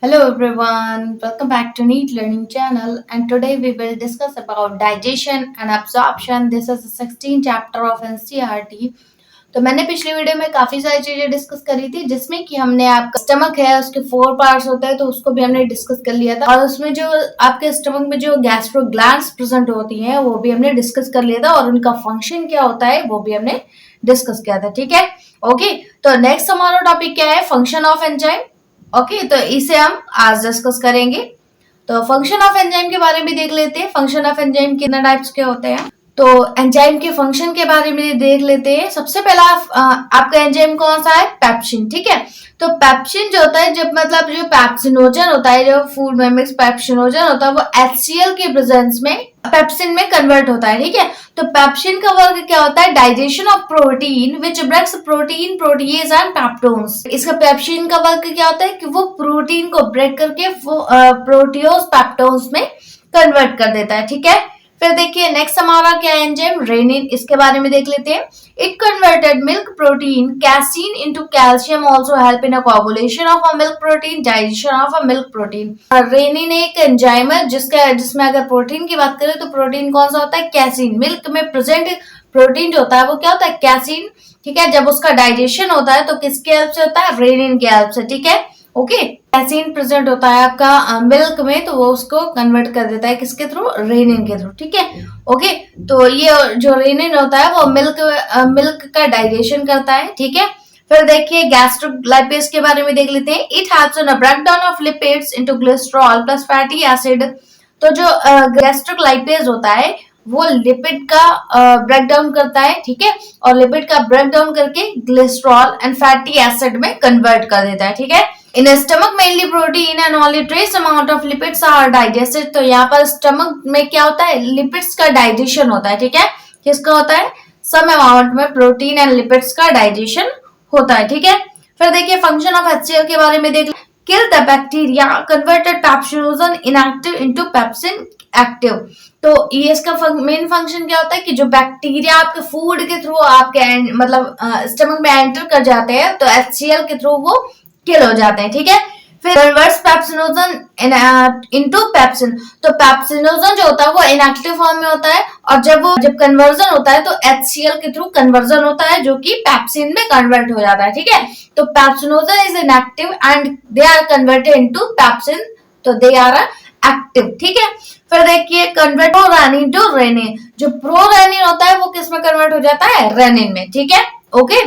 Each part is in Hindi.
Hello everyone, welcome back to Neat Learning channel, and today we will discuss about digestion and absorption. This is the 16th chapter of NCERT. तो मैंने पिछली वीडियो में काफी सारी चीजें डिस्कस करी थी जिसमें कि हमने आपका स्टमक है उसके 4 पार्ट्स होते हैं तो उसको भी हमने डिस्कस कर लिया था और उसमें जो आपके स्टमक में जो गैस्ट्रो ग्लैंड्स प्रेजेंट होती हैं वो भी हमने डिस्कस कर लिया था और उनका फंक्शन क्या होता है वो भी हमने डिस्कस किया था। ठीक है, ओके। तो नेक्स्ट हमारा टॉपिक क्या है? Function of enzyme. ओके, तो इसे हम आज डिस्कस करेंगे। तो फंक्शन ऑफ एंजाइम के बारे में देख लेते हैं। फंक्शन ऑफ एंजाइम कितने टाइप्स के होते हैं, तो एंजाइम के फंक्शन के बारे में देख लेते हैं। सबसे पहला आपका एंजाइम कौन सा है? पेप्सिन। ठीक है, तो पेप्सिन जो होता है, जब मतलब जो पेप्सिनोजन होता है, जो फूड में मिक्स पेप्सिनोजन होता है, वो HCl के प्रेजेंस में पेप्सिन में कन्वर्ट होता है। ठीक है, तो पेप्सिन का वर्क क्या होता है? Digestion of protein which breaks protein proteose and peptones. इसका पेप्सिन का वर्क क्या होता है कि वो प्रोटीन को ब्रेक करके प्रोटियोज पेप्टोन्स में कन्वर्ट कर देता है। ठीक है, फिर देखिए नेक्स्ट हमारा क्या एंजाइम? रेनिन। इसके बारे में देख लेते हैं। It converted milk protein casein into calcium also help in a coagulation of a milk protein, digestion of a milk protein. Rennin एक एंजाइम है जिसमें अगर प्रोटीन की बात करें तो प्रोटीन कौन सा होता है? कैसीन। मिल्क में प्रेजेंट प्रोटीन जो होता है वो क्या होता है? कैसीन। ठीक है, जब उसका डाइजेशन होता है तो किसके हेल्प से होता है? रेनिन के हेल्प से। ठीक है, ओके। कैसीन प्रेजेंट होता है आपका मिल्क में तो वो उसको कन्वर्ट कर देता है किसके थ्रू? रेनिन के थ्रू। ठीक है, ओके। तो ये जो रेनिन होता है वो मिल्क का डाइजेशन करता है। ठीक है, फिर देखिए गैस्ट्रोलाइपेज के बारे में देख लेते हैं। It helps in breakdown of lipids into glycerol plus fatty acid. तो जो गैस्ट्रोलाइपेज होता है वो लिपिड का ब्रेकडाउन करता है। ठीक है, और लिपिड का ब्रेकडाउन करके ग्लिसरॉल एंड फैटी एसिड में कन्वर्ट कर देता है। ठीक है, in stomach mainly protein and only trace amount of lipids are digested. तो यहाँ पर स्टमक में क्या होता है? लिपिड्स का डाइजेशन होता है। ठीक है, किसका होता है? सम अमाउंट में प्रोटीन एंड लिपिड्स का डाइजेशन होता है। ठीक है, फिर देखिए फंक्शन ऑफ HCl के बारे में देख। Kill the bacteria converted pepsinogen inactive into pepsin active. तो ये इसका मेन फंक्शन क्या होता है कि जो बैक्टीरिया आपके फूड के थ्रू आपके मतलब स्टमक में एंटर कर जाते हैं तो HCl के थ्रू वो किल हो जाते हैं। ठीक है, फिर कन्वर्ट्स पेप्सिनोजन इनटू पेप्सिन। तो पेप्सिनोजन जो होता है वो इनएक्टिव फॉर्म में होता है और जब कन्वर्जन होता है तो HCl के थ्रू कन्वर्जन होता है जो कि पेप्सिन में कन्वर्ट हो जाता है। ठीक है, तो pepsinogen is inactive and they are converted into pepsin, तो दे आर एक्टिव। ठीक है, फिर देखिए कन्वर्ट प्रोरेनिन टू रेनिन। जो प्रोरेनिन होता है वो किस में कन्वर्ट हो जाता है? रेनिन में। ठीक है, ओके,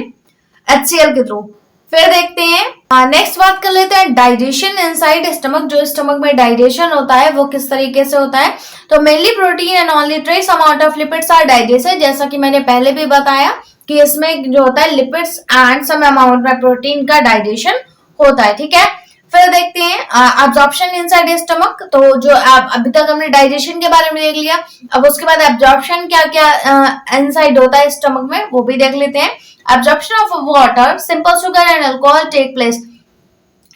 HCl के थ्रू। फिर देखते हैं नेक्स्ट बात कर लेते हैं डाइजेशन इनसाइड स्टमक। जो स्टमक में डाइजेशन होता है वो किस तरीके से होता है? तो mainly protein and only trace amount of lipids are digested. जैसा कि मैंने पहले भी बताया कि इसमें जो होता है लिपिड्स एंड सम अमाउंट में प्रोटीन का डाइजेशन होता है। ठीक है, फिर देखते हैं एब्जॉर्प्शन इनसाइड स्टमक। तो जो अभी तक हमने डाइजेशन के बारे में देख लिया, अब उसके बाद एब्जॉर्प्शन क्या क्या इनसाइड होता है स्टमक में वो भी देख लेते हैं। Absorption of water, simple sugar and alcohol take place.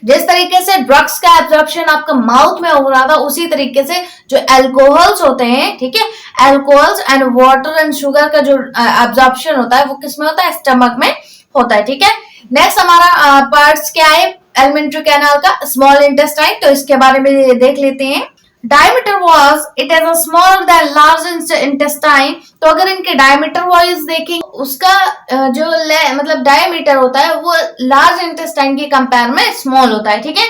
जिस तरीके से ड्रग्स का एब्जॉर्प्शन आपका माउथ में हो रहा था उसी तरीके से जो अल्कोहल्स होते हैं, ठीक है, alcohols and water and sugar का जो एब्जॉर्प्शन होता है वो किसमें होता है? स्टमक में होता है। ठीक है, नेक्स्ट हमारा पार्ट्स क्या है एलिमेंट्री कैनाल का? Small intestine. तो इसके बारे में देख लेते हैं। Diameter wise it is a smaller than large intestine. तो अगर इनके डायमीटर वाइज देखें उसका जो मतलब डायमीटर होता है वो लार्ज इंटेस्टाइन के कंपेयर में स्मॉल होता है। ठीक है,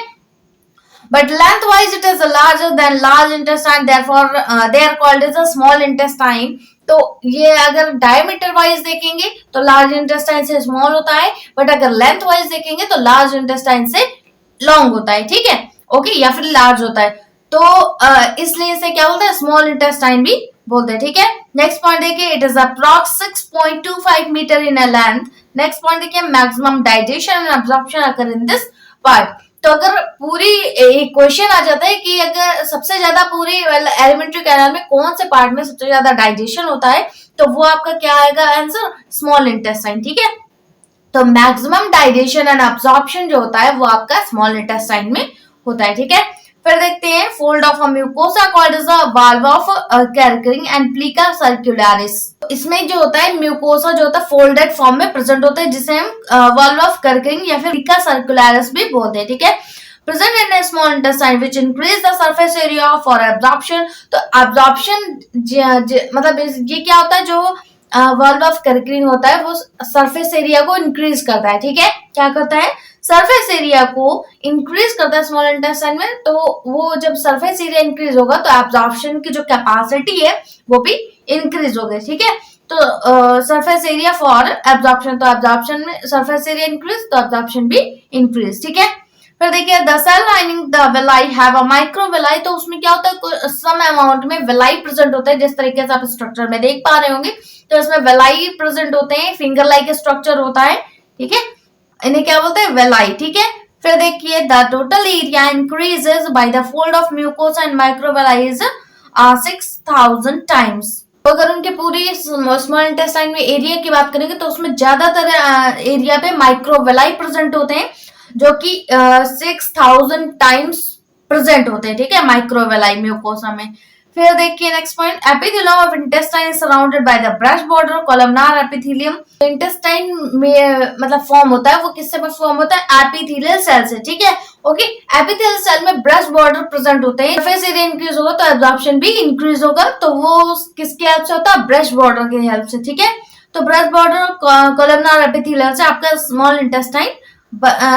but lengthwise it is larger than large intestine, therefore they are called as a small intestine. तो ये अगर डायमीटर वाइज देखेंगे तो लार्ज इंटेस्टाइन से स्मॉल होता है, बट अगर लेंथ वाइज देखेंगे तो लार्ज इंटेस्टाइन से लॉन्ग होता है। ठीक है, ओके, या फिर लार्ज होता है। तो इसलिए इसे क्या बोलते हैं? स्मॉल इंटेस्टाइन भी बोलते हैं। ठीक है, नेक्स्ट पॉइंट देखिए। It is approx 6.25 metre in a length. Next point देखिए। Maximum digestion and absorption occur in this part. तो अगर पूरी एक क्वेश्चन आ जाता है कि अगर सबसे ज्यादा पूरी एलिमेंट्री कैनाल में कौन से पार्ट में सबसे ज्यादा डाइजेशन होता है तो वो आपका क्या आएगा आंसर? Small intestine. ठीक है, तो मैक्सिमम डाइजेशन एंड एब्जॉर्प्शन जो होता है वो आपका स्मॉल इंटेस्टाइन में होता है। ठीक है, फिर देखते हैं fold of a mucosa called as a valve of Kerckring and plica circularis. इसमें जो होता है म्यूकोसा जो होता है फोल्डेड फॉर्म में प्रेजेंट होता है जिसे हम वाल्व ऑफ कैरकरिंग या फिर प्लीका सर्कुलरिस भी बोलते हैं। ठीक है, present in small intestine which increase the surface area for absorption. तो एब्जॉर्प्शन मतलब ये क्या होता है, जो वर्ल्ड ऑफ करकलिंग होता है वो सरफेस एरिया को इंक्रीज करता है। ठीक है, क्या करता है, सरफेस एरिया को इंक्रीज करता है स्मॉल इंटेस्टाइन में। तो वो जब सरफेस एरिया इंक्रीज होगा तो एब्जॉर्प्शन की जो कैपेसिटी है वो भी इंक्रीज होगी। ठीक है, तो सरफेस एरिया फॉर एब्जॉर्प्शन, तो एब्जॉर्प्शन में सरफेस एरिया इंक्रीज तो एब्जॉर्प्शन भी इंक्रीज। ठीक है, फिर देखिए the cell lining the villi have a micro villi. तो उसमें क्या होता है, सम अमाउंट में विलाई प्रेजेंट होता है, जिस तरीके से आप स्ट्रक्चर में देख पा रहे होंगे। तो इसमें विलाई प्रेजेंट होते हैं, फिंगर लाइक स्ट्रक्चर होता है। ठीक है, इन्हें क्या बोलते हैं, विलाई। ठीक है, फिर देखिए the total area increases by the fold of mucosa and microvilli is 6000 times. तो अगर उनके पूरी स्मॉल इंटेस्टाइन में एरिया की बात करेंगे तो उसमें ज्यादातर एरिया पे माइक्रोविलाई प्रेजेंट होते हैं, जो कि 6000 टाइम्स प्रेजेंट होते हैं। ठीक है, माइक्रोविलाई म्यूकोसा में। फिर देखिए next point, epithelium of intestine is surrounded by the brush border columnar epithelium. Intestine में मतलब फॉर्म होता है, वो किससे फॉर्म होता है, एपिथेलियल सेल से। ठीक है, ओके, एपिथेलियल सेल में ब्रश बॉर्डर प्रेजेंट होते हैं। सरफेस एरिया इंक्रीज होगा तो एब्जॉर्प्शन भी इंक्रीज होगा, तो वो किसके हेल्प से होता है, ब्रश बॉर्डर की हेल्प से। ठीक है, तो ब्रश बॉर्डर कॉलमनार एपिथेलियल से आपका स्मॉल इंटेस्टाइन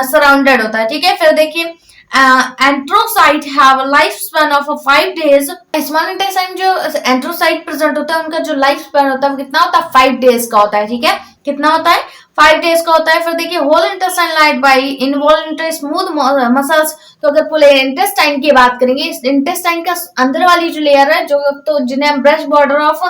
सराउंडेड होता है। ठीक है, फिर देखिए enterocyte have life span of 5 days। Small intestine जो एंट्रोसाइट प्रेजेंट होता है उनका जो लाइफ स्पैन होता है वो कितना होता है, 5 days का होता है। ठीक है, कितना होता है, 5 days का होता है। फिर देखिए whole intestine lined by involuntary smooth muscles. तो अगर पूरे इंटेस्टाइन की बात करेंगे, इंटेस्टाइन का अंदर वाली जो लेयर है, जो तो जिन्हें हम brush border of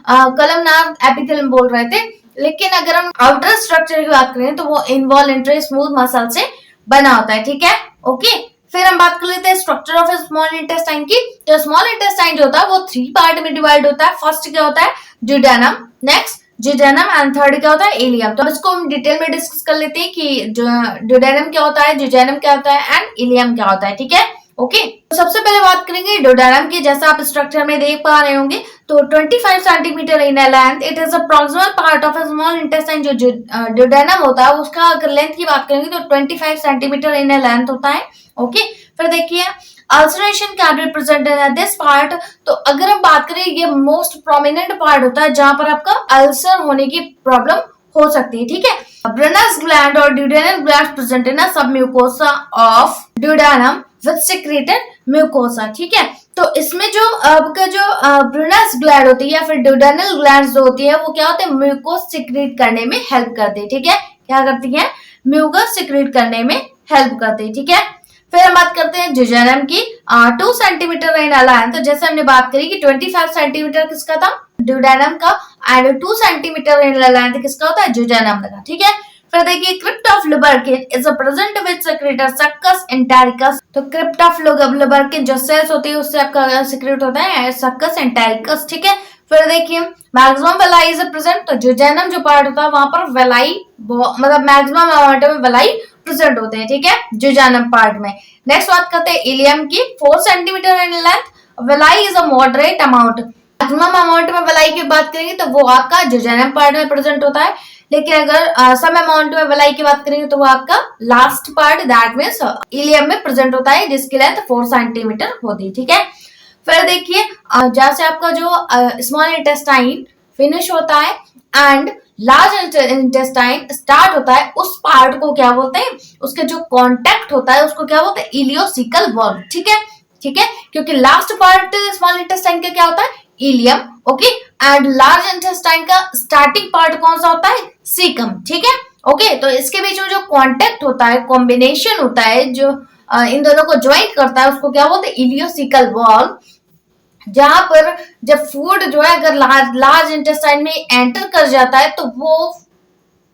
columnar epithelium बोल रहे थे, लेकिन अगर हम आउटर स्ट्रक्चर की बात करें तो वो इनवॉल्यूंटरी स्मूथ मसल से बना होता है। ठीक है, ओके। फिर हम बात कर लेते हैं स्ट्रक्चर ऑफ स्मॉल इंटेस्टाइन की। तो स्मॉल इंटेस्टाइन जो होता है वो 3 पार्ट में डिवाइड होता है। फर्स्ट क्या होता है, ड्यूडेनम, नेक्स्ट जिजेनम एंड थर्ड क्या होता है, इलियम। तो इसको हम डिटेल में डिस्कस कर लेते हैं कि ड्यूडेनम क्या होता है, जिजेनम क्या होता है एंड इलियम क्या होता है। ठीक है, ओके। तो सबसे पहले बात करेंगे ड्यूडेनम की। जैसा आप स्ट्रक्चर में देख पा रहे होंगे तो 25 centimetre in length, it is a proximal part of a small intestine. जो ड्यूडेनम होता है उसका अगर लेंथ की बात करेंगे तो 25 सेंटीमीटर इन लेंथ होता है। ओके, फिर देखिए ulceration can be present in this part. तो अगर हम बात करें, ये मोस्ट प्रोमिनेंट पार्ट होता है जहां पर आपका अल्सर होने की प्रॉब्लम हो सकती है। ठीक है, ब्रेनस ग्लैंड और ड्यूडेनल ग्लैंड प्रेजेंट इन सब mucosa of duodenum with secreted mucosa. ठीक है, तो इसमें जो आपका जो ब्रेनस ग्लैंड होती है या फिर ड्यूडेनल ग्लैंड जो होती है वो क्या होते हैं, म्यूकोस सिक्रेट करने में हेल्प करती है। ठीक है, क्या करती है, म्यूकोस सिक्रेट करने में हेल्प करती है। ठीक है, फिर हम बात करते हैं जिजेनम की। 2 सेंटीमीटर इन लेंथ। तो जैसे हमने बात करी कि 25 सेंटीमीटर किसका था, ड्यूडेनम का, एंड 2 सेंटीमीटर इन लेंथ किसका होता है, जिजेनम का। ठीक है, फिर देखिए crypt of Lieberkuhn is present with secretor succus entericus. तो क्रिप्ट ऑफ लुबर्किन जो सेल्स होती है उससे आपका सीक्रेट होता है सक्कस एंटेरिकस। ठीक है, फिर देखिए मैक्सिमम वेलाई इज प्रेजेंट। तो जिजेनम जो पार्ट होता है वहां पर वेलाई मतलब मैक्सिमम अमाउंट में वेलाई प्रेजेंट होते हैं। ठीक है, जिजेनम पार्ट में। नेक्स्ट बात करते हैं इलियम की। 4 centimetre in length, villi is a moderate amount. Maximum amount में वेलाई की बात करेंगे तो वो आपका जिजेनम पार्ट में प्रेजेंट होता है, लेकिन अगर सम अमाउंट में वेलाई की बात करेंगे तो वो आपका last part that means ileum में प्रेजेंट होता है, जिसकी लेंथ 4 सेंटीमीटर होती है। ठीक है, फिर देखिए जहां से आपका जो स्मॉल इंटेस्टाइन फिनिश होता है एंड लार्ज इंटेस्टाइन स्टार्ट होता है, उस पार्ट को क्या बोलते हैं, उसके जो कांटेक्ट होता है उसको क्या बोलते हैं, इलियोसिकल वॉल्व। ठीक है, ठीक है, क्योंकि लास्ट पार्ट स्मॉल इंटेस्टाइन का क्या होता है, ileum. Okay, and large intestine का स्टार्टिंग पार्ट कौन सा होता है, सीकम। ठीक है, ओके। तो इसके बीच में जो कांटेक्ट होता है, कॉम्बिनेशन होता है जो इन दोनों को ज्वाइंट करता है, उसको क्या बोलते हैं, इलियोसिकल वॉल्व। जहां पर जब फूड जो है अगर लार्ज इंटेस्टाइन में एंटर कर जाता है तो वो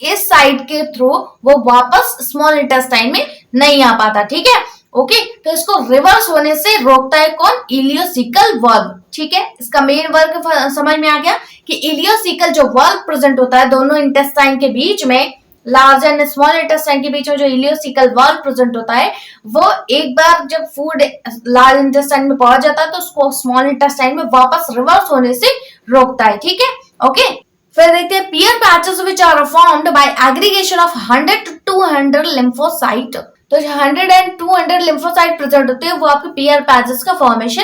इस साइड के थ्रू वो वापस स्मॉल इंटेस्टाइन में नहीं आ पाता। ठीक है, ओके। तो इसको रिवर्स होने से रोकता है कौन, इलियोसिकल वॉल्व। ठीक है, इसका मेन वर्क समझ में आ गया कि इलियोसिकल जो वॉल्व प्रेजेंट होता है दोनों इंटेस्टाइन के बीच में, लार्ज एंड स्मॉल इंटेस्टाइन के बीच में जो इलियोसिकल वॉल्व प्रेजेंट होता है वो एक बार जब फूड लार्ज इंटेस्टाइन में पहुंच जाता है तो उसको स्मॉल इंटेस्टाइन में वापस रिवर्स होने से रोकता है। ठीक है, ओके। फिर देखते हैं Peyer patches which are formed by aggregation of 100 to 200 lymphocyte. तो 100 एंड 200 लिम्फोसाइट प्रेजेंट होते हैं, वो आपके पीआर पैचेस का फॉर्मेशन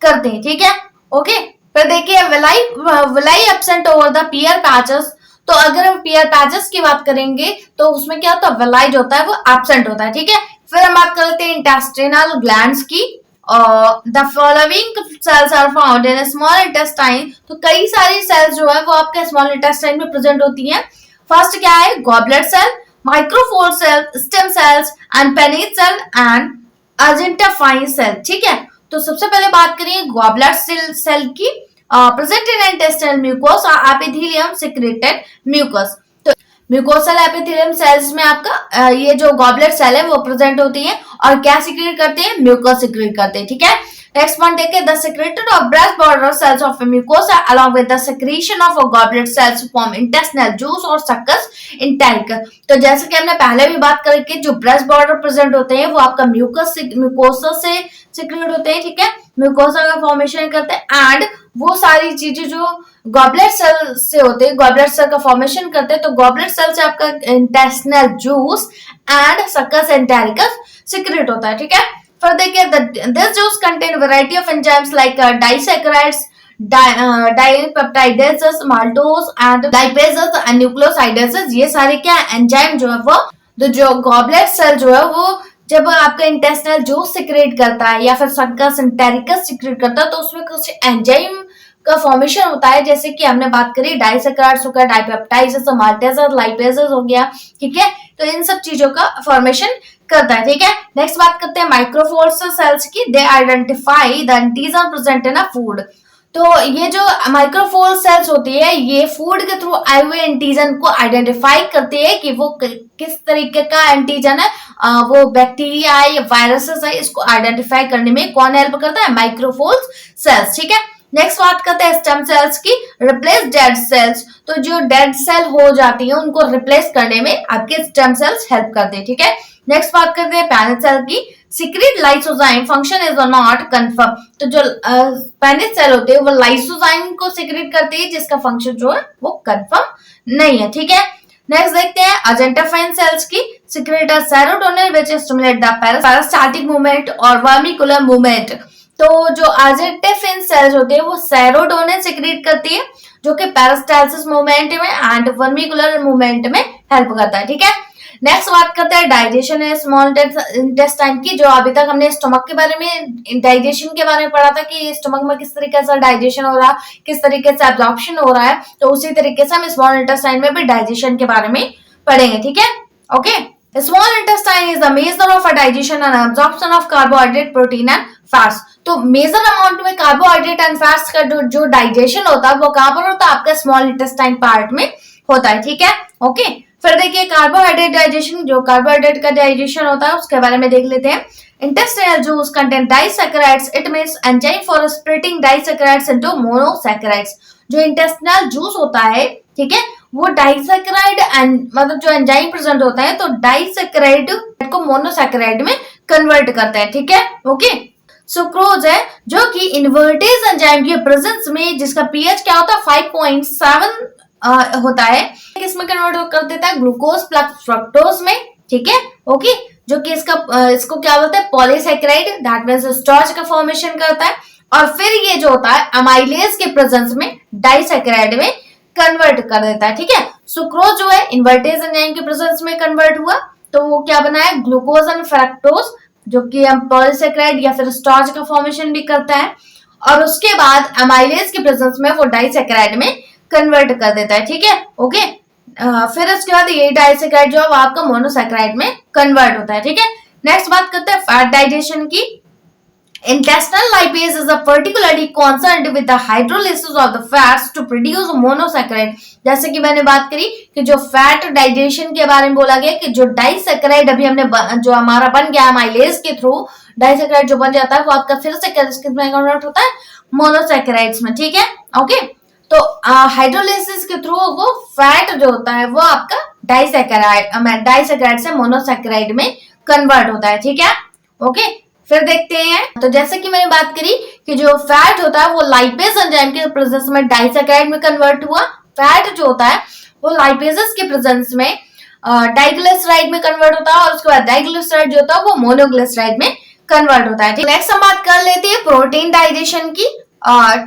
करते हैं, ठीक है। ओके, फिर देखिए villi absent over the PR patches. तो अगर हम पीआर पैचेस की बात करेंगे तो उसमें क्या होता है, विलाई जो होता है वो एब्सेंट होता है, ठीक है। फिर हम बात करते हैं इंटेस्टिनल ग्लैंड्स की। The following cells are found in small intestine. तो कई सारी सेल्स जो है वो आपके स्मॉल इंटेस्टाइन में प्रेजेंट होती हैं। फर्स्ट क्या है, goblet cell, microfold cell, stem cells and Paneth cell and argentaffin cell, ठीक है। तो सबसे पहले बात करिए गॉबलेट सेल की। Present in intestinal mucosa epithelium secreted mucus. तो म्यूकोसल एपिथेलियम सेल्स में आपका ये जो गॉबलेट सेल है वो प्रेजेंट होती है और क्या सिक्रेट करते हैं, म्यूकस सिक्रेट करते हैं, ठीक है। नेक्स्ट पॉइंट देखिए, the secreted of brush border cells of mucosa along with the secretion of goblet cells form intestinal juice और सक्कस इंटेरिकस। तो जैसे कि हमने पहले भी बात करी कि जो ब्रेस्ट बॉर्डर प्रेजेंट होते हैं वो आपका म्यूकोसा से सिक्रेट होते हैं, ठीक है, म्यूकोसा का फॉर्मेशन करते हैं। एंड वो सारी चीजें जो गॉबलेट सेल से होते हैं, गॉबलेट सेल का फॉर्मेशन करते हैं, तो गॉबलेट सेल से आपका intestinal juice and succus entericus secrete होता है, ठीक है। फिर देखिए, this juice contain variety of enzymes like disaccharides, dipeptidases, maltose and lipases and nucleosidases. ये सारे क्या एंजाइम जो है वो, तो जो गॉबलेट सेल जो है वो जब आपका इंटेस्टिनल जूस सिक्रेट करता है या फिर सक्कस इंटेरिकस सिक्रेट करता है तो उसमें कुछ एंजाइम का फॉर्मेशन होता है, जैसे कि हमने बात करी डाइसैकेराइड्स हो गया, डाइपेप्टाइडेज, माल्टेजेस, लाइपेजेस हो गया, ठीक है। तो इन सब चीजों का फॉर्मेशन करता है, ठीक है। नेक्स्ट बात करते हैं माइक्रोफोर्स सेल्स की। They identify the antigen present in a food. तो ये जो माइक्रोफोर सेल्स होती है ये फूड के थ्रू आए हुए एंटीजन को आइडेंटिफाई करती है कि वो किस तरीके का एंटीजन है, वो बैक्टीरिया है या वायरसेस है, इसको आइडेंटिफाई करने में कौन हेल्प करता है, माइक्रोफोर सेल्स, ठीक है। नेक्स्ट बात करते हैं स्टेम सेल्स की। Replace dead cells. तो जो डेड सेल हो जाती है उनको रिप्लेस करने में आपके स्टेम सेल्स हेल्प करते हैं, ठीक है। नेक्स्ट बात करते हैं पैनिक सेल की। Secret lysozyme function is not confirm. तो जो पैनिक सेल होते हैं वो लाइसोजाइम को सीक्रेट करती है जिसका फंक्शन जो है वो कंफर्म नहीं है, ठीक है। नेक्स्ट देखते हैं अर्जेंटाफाइन सेल्स की। Secret serotonin which stimulate the peristaltic movement और वर्मिकुलर मूवमेंट। तो जो अर्जेंटाफाइन सेल्स होते हैं वो सेरोटोनिन सीक्रेट करती है जो कि पेरिस्टाल्सिस मूवमेंट में एंड वर्मिकुलर मूवमेंट में हेल्प करता है, ठीक है। नेक्स्ट बात करते हैं डाइजेशन है स्मॉल इंटेस्टाइन की। जो अभी तक हमने स्टमक के बारे में, डाइजेशन के बारे में पढ़ा था कि स्टमक में किस तरीके से डाइजेशन हो रहा है, किस तरीके से एब्जॉर्प्शन हो रहा है, तो उसी तरीके से हम स्मॉल इंटेस्टाइन में भी डाइजेशन के बारे में पढ़ेंगे, ठीक है। Okay, small intestine is the measure of digestion and absorption of carbohydrate, protein and fats. तो मेजर अमाउंट में कार्बोहाइड्रेट एंड फैट्स का जो डाइजेशन होता है वो कहां पर होता है, आपका स्मॉल इंटेस्टाइन पार्ट में होता है, ठीक है। ओके, फिर देखिए कार्बोहाइड्रेट डाइजेशन। जो कार्बोहाइड्रेट का डाइजेशन होता है उसके बारे में देख लेते हैं। Intestinal juice contain disaccharides, it means enzyme for splitting disaccharides into monosaccharides. जो इंटेस्टाइनल जूस होता है, ठीक है, वो डाइसैकेराइड मतलब जो एंजाइम प्रेजेंट होता है तो डाइसैकेराइड को मोनोसैकेराइड में कन्वर्ट करता है, ठीक है। ओके, सुक्रोज है जो कि इन्वर्टेज एंजाइम के प्रेजेंस में, जिसका पीएच क्या होता है 5.7 होता है, इसमें कन्वर्ट कर देता है ग्लूकोज प्लस फ्रक्टोज में, ठीक है। ओके, जो कि इसको क्या बोलते हैं, पॉलीसैकेराइड, दैट मींस स्टार्च का फॉर्मेशन करता है और फिर ये जो होता है अमाइलेज के प्रेजेंस में डाइसैकेराइड में कन्वर्ट कर देता है, ठीक है। सुक्रोज जो है इन्वर्टेज एंजाइम के प्रेजेंस में कन्वर्ट हुआ तो वो क्या बना है, ग्लूकोज एंड फ्रक्टोज, जो कि हम पॉलीसैकेराइड या फिर स्टार्च का फॉर्मेशन भी करता है और उसके बाद अमाइलेज के प्रेजेंस में वो डाइसैकेराइड में कन्वर्ट कर देता है, ठीक है। ओके, फिर उसके बाद ये डाइसैकेराइड जो है वो आपका मोनोसैकेराइड में कन्वर्ट होता है, ठीक है। नेक्स्ट बात करते हैं फैट डाइजेशन की। Intestinal lipase is particularly concerned with the hydrolysis of the fats to produce monosaccharide। जैसे कि मैंने बात करी कि जो फैट डाइजेशन के बारे में बोला गया कि जो डाइसैकेराइड अभी हमने जो हमारा बन गया माइलेज के थ्रू डाइसैकेराइड जो बन जाता है वो आपका फिर से किसमें कन्वर्ट होता है, मोनोसैकेराइड्स में, ठीक है। ओके, तो हाइड्रोलिसिस के थ्रू वो फैट जो होता है वो आपका डाइसैकेराइड से मोनोसैकेराइड में कन्वर्ट होता है, ठीक है। ओके, फिर देखते हैं। तो जैसे कि मैंने बात करी कि जो फैट होता है वो लाइपेज एंजाइम के प्रेजेंस में डाइसैकेराइड में कन्वर्ट हुआ। फैट जो होता है वो लाइपेजेस के प्रेजेंस में डाइग्लिसराइड में कन्वर्ट होता है और उसके बाद डाइग्लिसराइड जो होता है वो मोनोग्लिसराइड में कन्वर्ट होता है। नेक्स्ट हम बात कर लेते हैं प्रोटीन डाइजेशन की।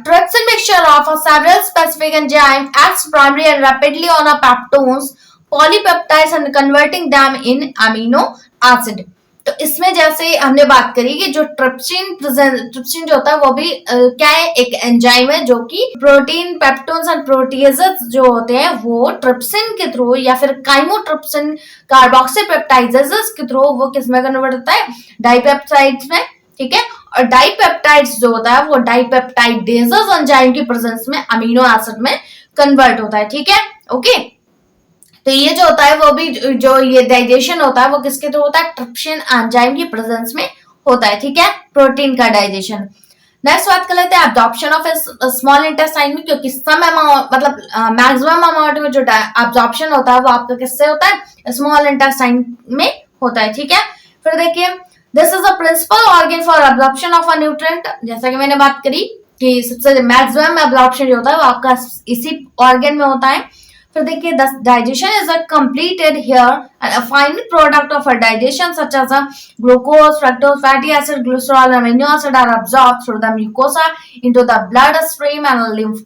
Trypsin mixture of several specific enzyme acts primarily and rapidly on a peptones, polypeptides and converting them in amino acid। तो इसमें जैसे हमने बात करी कि जो ट्रिप्सिन जो होता है वो भी क्या है, एक एंजाइम है जो कि प्रोटीन पेप्टोन्स एंड प्रोटीएजेस जो होते हैं वो ट्रिप्सिन के थ्रू या फिर काइमोट्रिप्सिन कार्बोक्सीपेप्टाइजेस के थ्रू वो किसमें कन्वर्ट होता है, डाइपेप्टाइड्स में। ठीक है, और डाइपेप्टाइड्स जो होता है वो डाइपेप्टाइडेजेस एंजाइम की प्रेजेंस में अमीनो एसिड में कन्वर्ट होता है। ठीक है, ओके। तो ये जो होता है वो भी जो ये डाइजेशन होता है वो किसके थ्रू होता है, ट्रिप्सिन एंजाइम की प्रेजेंस में होता है। ठीक है, प्रोटीन का डाइजेशन। नेक्स्ट बात कर लेते हैं एब्जॉर्प्शन ऑफ स्मॉल इंटेस्टाइन में, क्योंकि सम अमाउंट मतलब मैक्सिमम अमाउंट में जो एब्जॉर्प्शन होता है वो आपका किससे होता है, स्मॉल इंटेस्टाइन में होता है। ठीक है, फिर देखिए this is a principal organ for absorption of a nutrient. जैसा कि मैंने बात करी कि सबसे मैक्सिमम एब्जॉर्प्शन जो होता है वो आपका इसी ऑर्गन में होता है। फिर देखिए digestion is a completed here and a final product of a digestion such as a glucose, fructose, fatty acid, glycerol, and amino acid are absorbed through the mucosa into the blood stream and lymph।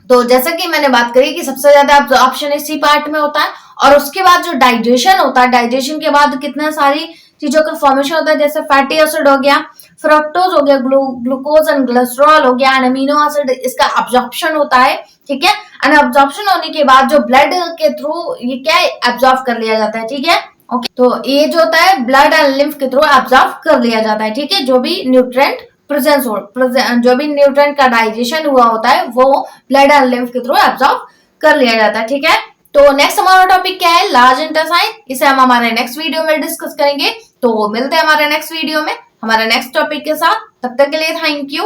तो जैसा कि मैंने बात करी कि सबसे ज्यादा ऑप्शन इसी पार्ट में होता है और उसके बाद जो डाइजेशन होता है, डाइजेशन के बाद कितने सारी चीजों का फॉर्मेशन होता है, जैसे फैटी एसिड हो गया, फ्रक्टोज हो गया, ग्लूकोज एंड ग्लिसरॉल हो गया, एंड अमीनो एसिड, इसका अब्जॉर्प्शन होता है। ठीक है, एंड अब्जॉर्प्शन होने के बाद जो ब्लड के थ्रू ये क्या एब्जॉर्ब कर लिया जाता है। ठीक है, ओके। तो ये जो होता है ब्लड एंड लिम्फ के थ्रू एब्जॉर्ब कर लिया जाता है। ठीक है, जो भी न्यूट्रिएंट प्रेजेंस हो, जो भी न्यूट्रिएंट का डाइजेशन हुआ होता है वो ब्लड एंड लिम्फ के थ्रू एब्जॉर्ब कर लिया जाता है। ठीक है, तो नेक्स्ट हमारा टॉपिक क्या है, लार्ज इंटेस्टाइन। इसे हम हमारे नेक्स्ट वीडियो में डिस्कस करेंगे। तो मिलते हैं हमारे नेक्स्ट वीडियो में हमारे नेक्स्ट टॉपिक के साथ। तब तक के लिए थैंक यू।